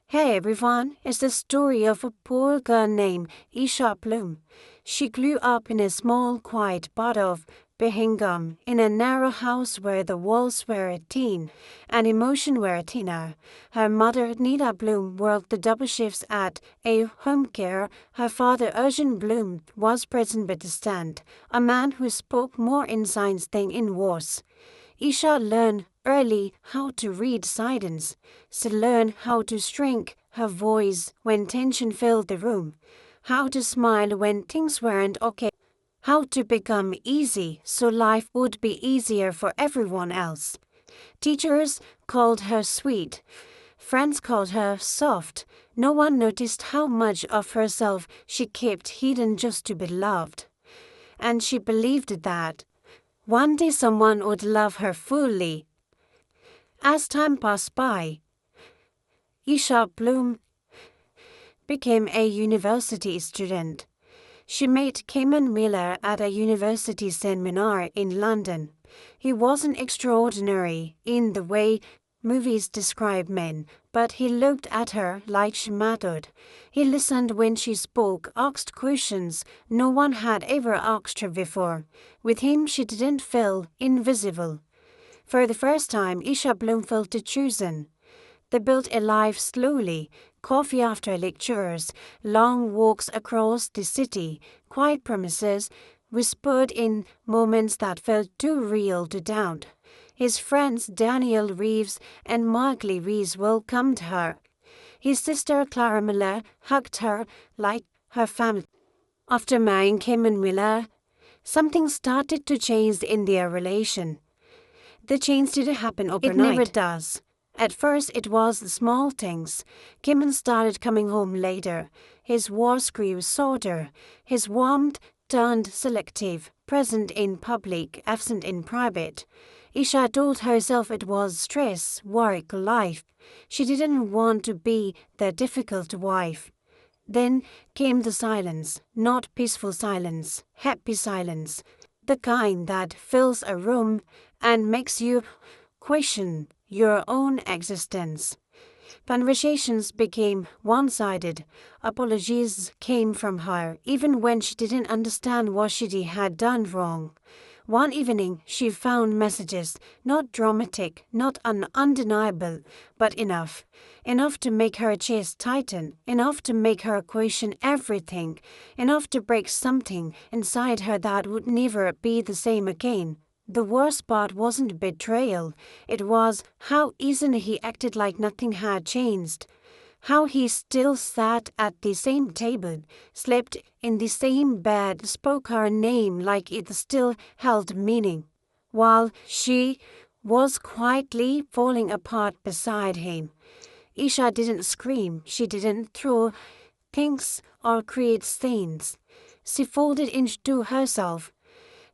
Hey everyone, it's the story of a poor girl named Esha Bloom. She grew up in a small, quiet part of Birmingham, in a narrow house where the walls were a teen and emotion were a teener. Her mother, Nita Bloom, worked the double shifts at a home care. Her father, Urgent Bloom, was present but distant, a man who spoke more in signs than in words. Isha learned early how to read silence. She learned how to shrink her voice when tension filled the room, how to smile when things weren't okay, how to become easy so life would be easier for everyone else. Teachers called her sweet. Friends called her soft. No one noticed how much of herself she kept hidden just to be loved. And she believed that one day someone would love her fully. As time passed by, Isha Bloom became a university student. She met Cayman Miller at a university seminar in London. He wasn't extraordinary in the way movies describe men, but he looked at her like she mattered. He listened when she spoke, asked questions no one had ever asked her before. With him, she didn't feel invisible. For the first time, Isha Bloom felt chosen. They built a life slowly, coffee after lectures, long walks across the city, quiet promises, whispered in moments that felt too real to doubt. His friends Daniel Reeves and Markley Reeves welcomed her. His sister Clara Miller hugged her like her family. After marrying Cayman Miller, something started to change in their relation. The change didn't happen overnight. It never does. At first it was the small things. Cayman started coming home later. His voice grew softer. His warmth turned selective, present in public, absent in private. Isha told herself it was stress, work, life. She didn't want to be the difficult wife. Then came the silence, not peaceful silence, happy silence, the kind that fills a room and makes you question your own existence. Conversations became one-sided. Apologies came from her, even when she didn't understand what she had done wrong. One evening, she found messages, not dramatic, not undeniable, but enough. Enough to make her chest tighten, enough to make her question everything, enough to break something inside her that would never be the same again. The worst part wasn't betrayal, it was how easily he acted like nothing had changed. How he still sat at the same table, slept in the same bed, spoke her name like it still held meaning, while she was quietly falling apart beside him. Isha didn't scream, she didn't throw things or create scenes. She folded into herself.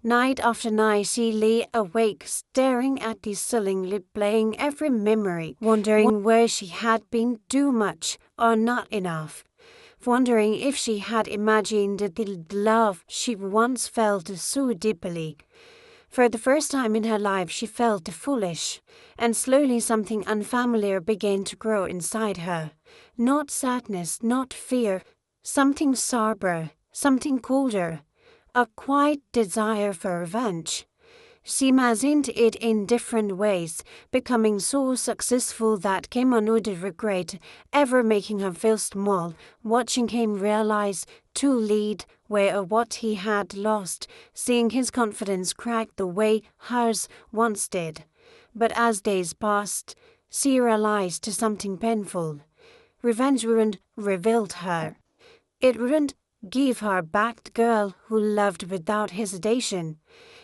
Night after night she lay awake, staring at the ceiling, replaying every memory, wondering where she had been too much or not enough, wondering if she had imagined the love she once felt so deeply. For the first time in her life she felt foolish, and slowly something unfamiliar began to grow inside her. Not sadness, not fear, something sober, something colder. A quiet desire for revenge. She imagined it in different ways, becoming so successful that Cayman would regret ever making her feel small, watching him realize too late where what he had lost, seeing his confidence crack the way hers once did. But as days passed, she realized something painful. Revenge wouldn't rebuild her. It wouldn't give her back the girl who loved without hesitation.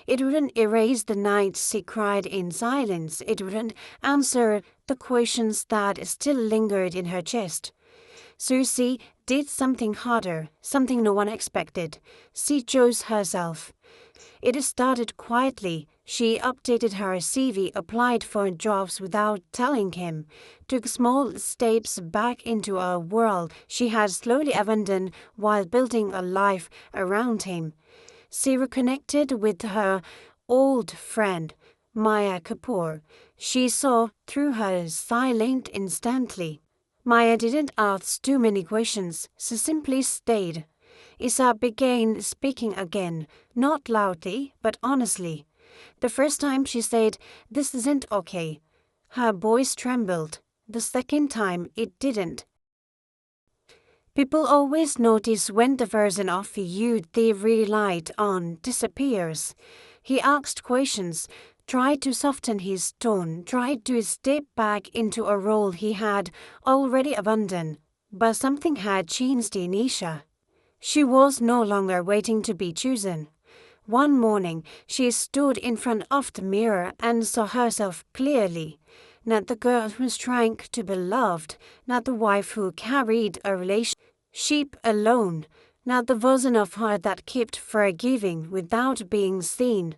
It wouldn't erase the nights she cried in silence. It wouldn't answer the questions that still lingered in her chest. So she did something harder, something no one expected. She chose herself. It started quietly. She updated her CV, applied for jobs without telling him, took small steps back into a world she had slowly abandoned while building a life around him. She reconnected with her old friend, Maya Kapoor. She saw through her silent instantly. Maya didn't ask too many questions, she simply stayed. Esha began speaking again, not loudly, but honestly. The first time she said, "This isn't okay." Her voice trembled. The second time, it didn't. People always notice when the version of you they relied on disappears. He asked questions, tried to soften his tone, tried to step back into a role he had already abandoned. But something had changed in Esha. She was no longer waiting to be chosen. One morning, she stood in front of the mirror and saw herself clearly. Not the girl who shrank to be loved, not the wife who carried a relationship alone, not the version of her that kept forgiving without being seen,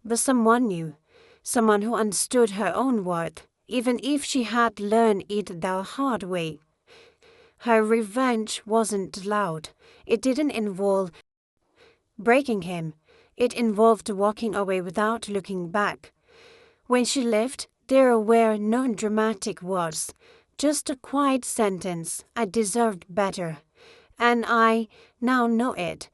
but someone new, someone who understood her own worth, even if she had learned it the hard way. Her revenge wasn't loud. It didn't involve breaking him. It involved walking away without looking back. When she left, there were no dramatic words, just a quiet sentence, "I deserved better. And I now know it."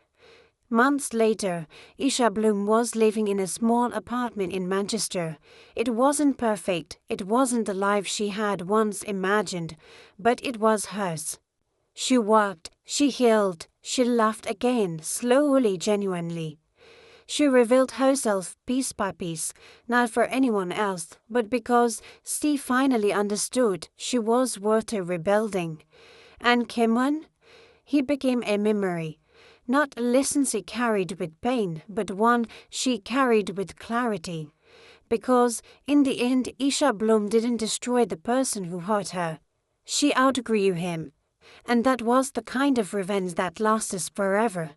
Months later, Esha Bloom was living in a small apartment in Manchester. It wasn't perfect, it wasn't the life she had once imagined, but it was hers. She worked, she healed, she laughed again, slowly, genuinely. She revealed herself piece by piece, not for anyone else, but because she finally understood she was worth rebuilding. And Kimon? He became a memory. Not a lesson she carried with pain, but one she carried with clarity. Because, in the end, Esha Bloom didn't destroy the person who hurt her. She outgrew him. And that was the kind of revenge that lasts forever.